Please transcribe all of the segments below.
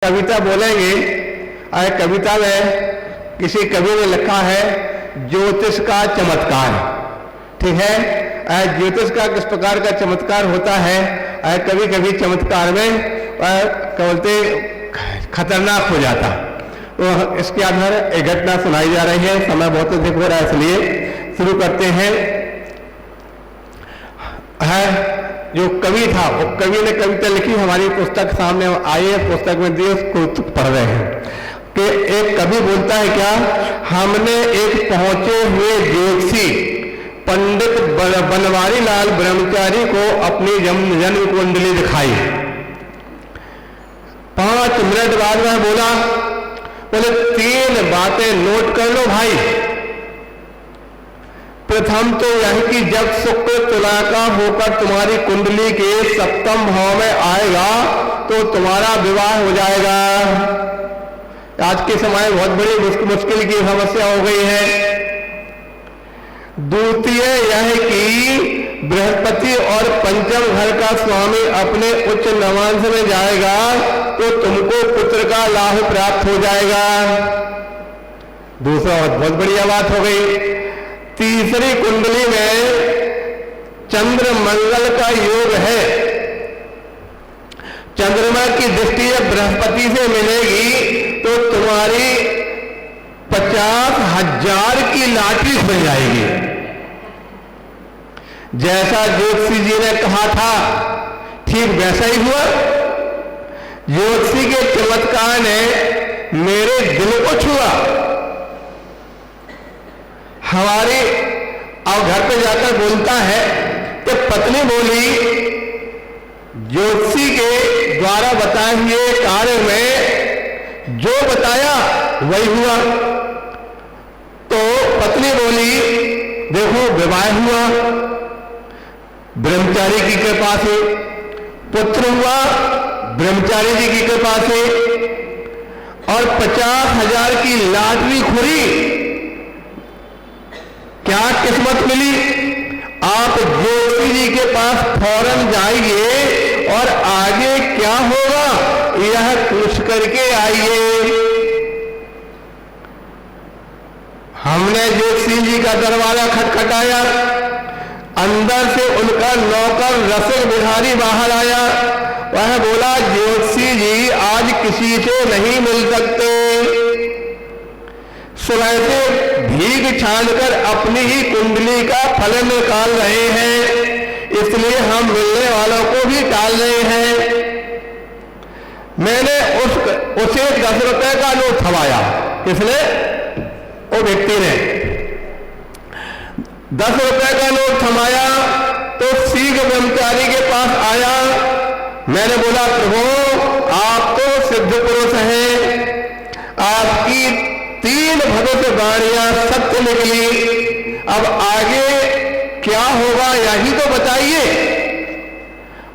कविता बोलेंगे। कविता में किसी कवि ने लिखा है ज्योतिष का चमत्कार। ठीक है, ज्योतिष का किस प्रकार का चमत्कार होता है। कभी कभी चमत्कार में बोलते खतरनाक हो जाता। तो इसके आधार एक घटना सुनाई जा रही है। समय बहुत अधिक हो रहा है, इसलिए शुरू करते हैं। जो कवि था वो कवि ने कविता लिखी, हमारी पुस्तक सामने आई है, पुस्तक में दी, उसको पढ़ रहे हैं कि एक कवि बोलता है क्या, हमने एक पहुंचे हुए ज्योतिषी पंडित बनवारी लाल ब्रह्मचारी को अपनी जन्म कुंडली दिखाई। 5 मिनट बाद में बोले 3 बातें नोट कर लो भाई। प्रथम तो यह कि जब शुक्र तुला का होकर तुम्हारी कुंडली के 7वें भाव में आएगा तो तुम्हारा विवाह हो जाएगा। आज के समय बहुत बड़ी मुश्किल की समस्या हो गई है। द्वितीय यह कि बृहस्पति और पंचम घर का स्वामी अपने उच्च नवांश में जाएगा तो तुमको पुत्र का लाभ प्राप्त हो जाएगा। दूसरा बहुत बढ़िया बात हो गई। तीसरी कुंडली में चंद्र मंगल का योग है। चंद्रमा की दृष्टि बृहस्पति से मिलेगी तो तुम्हारी 50,000 की लाठी बन जाएगी। जैसा ज्योतिषी जी ने कहा था ठीक वैसा ही हुआ। ज्योतिषी के चमत्कार ने मेरे दिल को छुआ। हमारी अब घर पे जाकर बोलता है कि पत्नी बोली ज्योतिषी के द्वारा बताए हुए कार्य में जो बताया वही हुआ। तो पत्नी बोली देखो विवाह हुआ ब्रह्मचारी की कृपा से, पुत्र हुआ ब्रह्मचारी जी की कृपा से, और 50,000 की लॉटरी खुली। क्या किस्मत मिली। आप ज्योतिषी जी के पास फौरन जाइए और आगे क्या होगा यह पूछ करके आइए। हमने ज्योतिषी जी का दरवाजा खटखटाया। अंदर से उनका नौकर रसिक बिहारी बाहर आया। वह बोला ज्योतिषी जी आज किसी से नहीं मिल सकते। सुबह से भीग छानकर अपनी ही कुंडली का फल निकाल रहे हैं, इसलिए हम मिलने वालों को भी टाल रहे हैं। मैंने उसे 10 रुपए का नोट थमाया। किसने? वो व्यक्ति ने 10 रुपए का नोट थमाया तो शीघ्र ब्रह्मचारी के पास आया। मैंने बोला प्रभु आप तो सिद्ध पुरुष हैं, आपकी 3 भविष्यवाणियां सत्य निकली। अब आगे क्या होगा यही तो बताइए।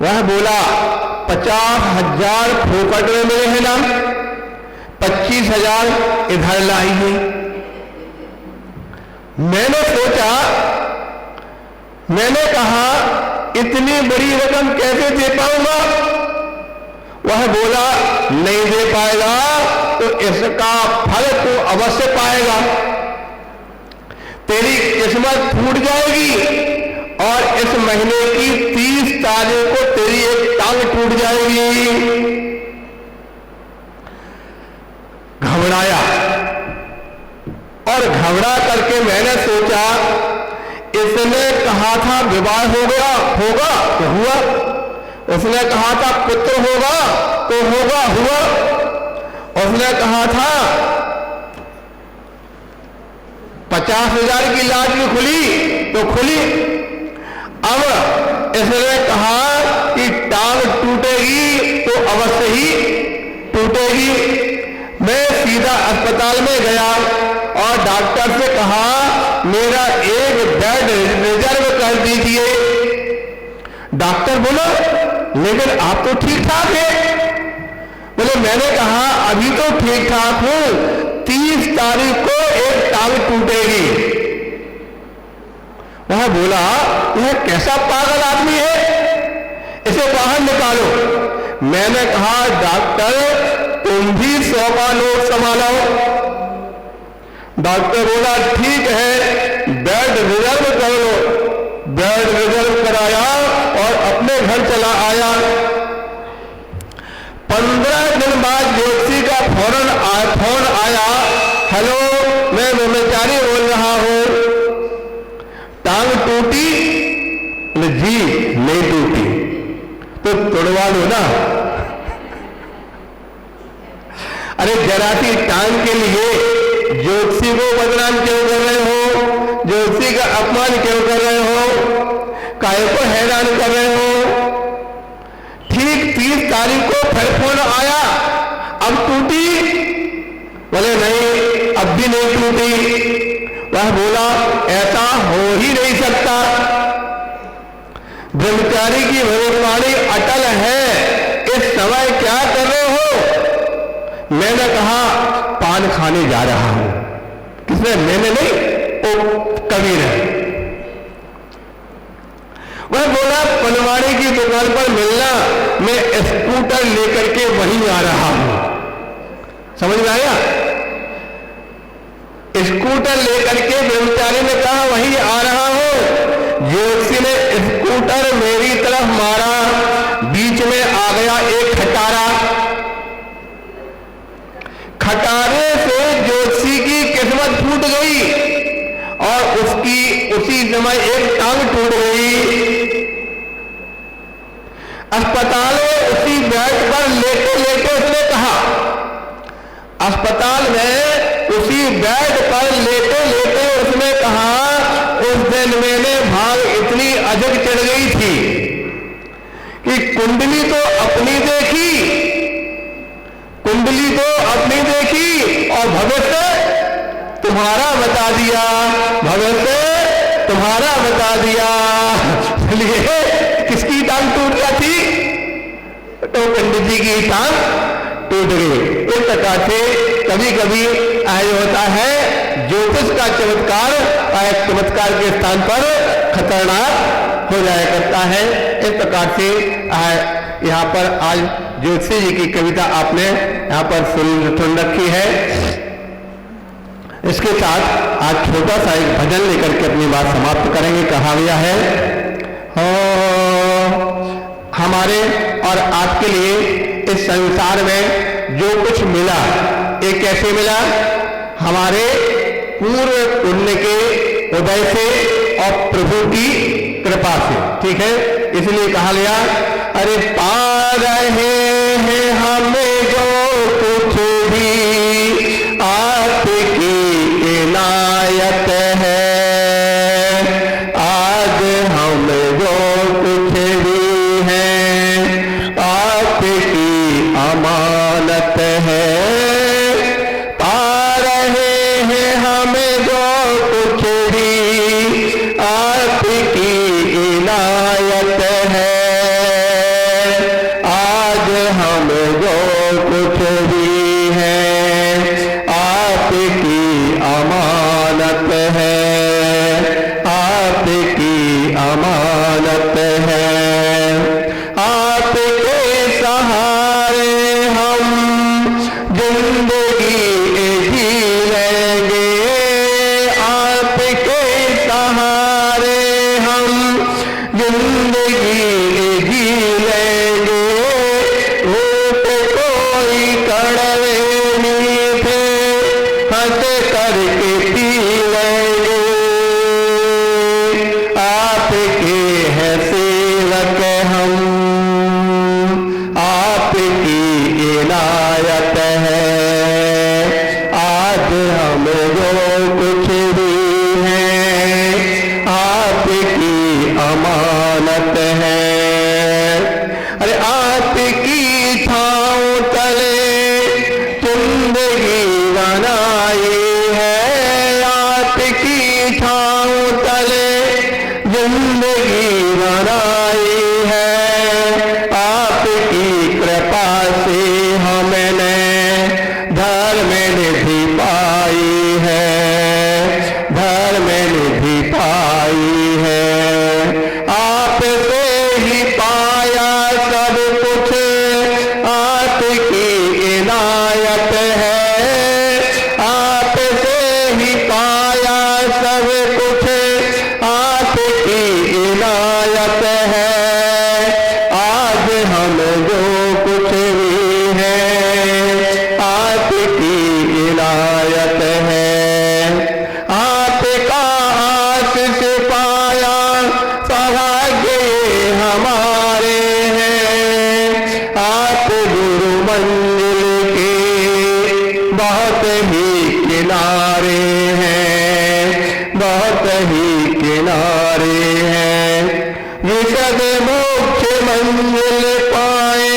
वह बोला 50,000 फोकट में मिले हैं ना, 25,000 इधर लाई है। मैंने सोचा, मैंने कहा इतनी बड़ी रकम कैसे दे पाऊंगा। वह बोला नहीं दे पाएगा तो इसका फल तो अवश्य पाएगा। तेरी किस्मत फूट जाएगी और इस महीने की 30 तारीख को तेरी एक टांग टूट जाएगी। घबराया और घबरा करके मैंने सोचा इसने कहा था विवाह होगा तो हुआ, उसने कहा था पुत्र होगा तो होगा, हुआ। उसने कहा था 50,000 की लॉटरी खुली तो खुली। अब इसने कहा कि टांग टूटेगी तो अवश्य ही टूटेगी। मैं सीधा अस्पताल में गया और डॉक्टर से कहा मेरा एक बेड रिजर्व कर दीजिए। डॉक्टर बोला लेकिन आप तो ठीक ठाक है। बोले मैंने कहा अभी तो ठीक ठाक हूं, 30 तारीख को एक टांग टूटेगी। वह बोला यह कैसा पागल आदमी है, इसे बाहर निकालो। मैंने कहा डॉक्टर तुम भी 100 का नोट संभालो। डॉक्टर बोला ठीक है, बेड रिजर्व कर लो। बेड रिजर्व कराया और अपने घर चला आया। 15 दिन बाद ज्योतिषी का फोन आया, हेलो मैं ब्रह्मचारी बोल रहा हूं, टांग टूटी? जी नहीं टूटी। तो तोड़वा लो ना। अरे जरा सी टांग के लिए ज्योतिषी को बदनाम क्यों कर रहे हो? ज्योतिषी का अपमान क्यों कर रहे हो? काहे को हैरान कर रहे हो? ठीक 30 तारीख को फिर फोन आया, अब टूटी? बोले नहीं, अब भी नहीं टूटी। वह बोला ऐसा हो ही नहीं सकता, ब्रह्मचारी की भविष्यवाणी अटल है, इस समय क्या कर रहे हो? मैंने कहा पान खाने जा रहा हूं। किसने? मैंने नहीं, ओ कबीर है। वह बोला पनवाड़ी की दुकान पर मिलना, मैं स्कूटर लेकर के वहीं आ रहा हूं। समझ में आया? स्कूटर लेकर के ब्रह्मचारी ने कहा वहीं आ रहा हूं। ज्योतिषी ने स्कूटर मेरी तरफ मारा, बीच में आ गया एक खटारा। खटारे से ज्योतिषी की किस्मत फूट गई और उसकी उसी समय एक टांग टूट गई। अस्पताल में उसी बेड पर लेटे लेटे उसने कहा, अस्पताल में उसी बेड पर लेटे लेटे उसने कहा, उस दिन मैंने भाग इतनी अधिक चढ़ गई थी कि कुंडली तो अपनी देखी, कुंडली तो अपनी देखी और भविष्य तुम्हारा बता दिया, भविष्य तुम्हारा बता दिया। चलिए किसकी टांग टूट गई थी? तो पंडित जी की टांग टूट गई। इस प्रकार से कभी कभी ऐसा होता है, ज्योतिष का चमत्कार चमत्कार के स्थान पर खतरनाक हो जाया करता है। इस प्रकार से यहाँ पर आज ज्योतिषी जी की कविता आपने यहाँ पर सुन रखी है। इसके साथ आज छोटा सा एक भजन लेकर के अपनी बात समाप्त करेंगे। कहा गया है, हमारे और आपके लिए इस संसार में जो कुछ मिला, ये कैसे मिला? हमारे पूर्व पुण्य के उदय से और प्रभु की कृपा से। ठीक है, इसलिए कहा गया, अरे पा रहे हैं हमें जो कुछ भी आपकी इनायत है। आज हम जो कुछ भी हैं आपकी अमानत है। पा रहे हैं हमें जो कुछ भी आपकी इनायत है। आज हम जो कुछ भी हैं आपकी अमानत है, आपकी अमानत है। आपके सहारे हम जिंदगी जी लेंगे, आपके सहारे हम जिंदगी जी लेंगे। रूप कोई कड़वे मीठे हंस करके पी लेंगे। आपके हैं सेवक हम, आपकी इनायत है। आज हम जो कुछ भी हैं आपकी अमानत है। अरे आपकी छाँव तले जिंदगी बनाई है, आपकी छाँव तले जिंदगी बनाई है। आपकी कृपा से हमने धर्म निधि पाई है, धर्म निधि पाई है। आपसे ही पाया सब कुछ, आपकी इनायत इनायत है, आपसे ही पाया सब कुछ, आपकी इनायत है। आज हम जो कुछ भी हैं, आपकी इनायत है। आपका आशीष पाया सौभाग्य ये हमारे हैं। आप गुरु मंजिल के बहुत ही किनारे हैं, बहुत ही किनारे हैं। विशद मोक्ष मंजिल पाए,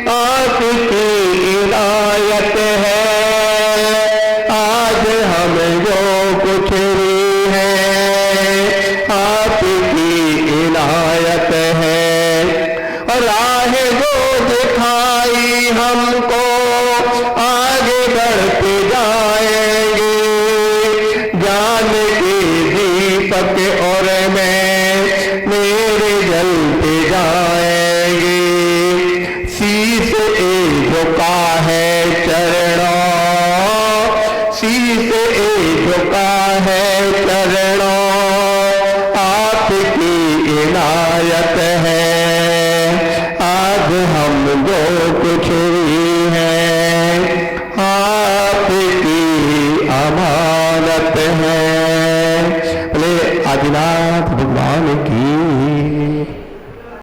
आपकी इनायत है। आज हम जो कुछ भी हैं, आपकी इनायत है। और राह जो दिखाई हमको, आगे बढ़ते जाएंगे। ज्ञान के दीपक और मैं मेरे जलते जाए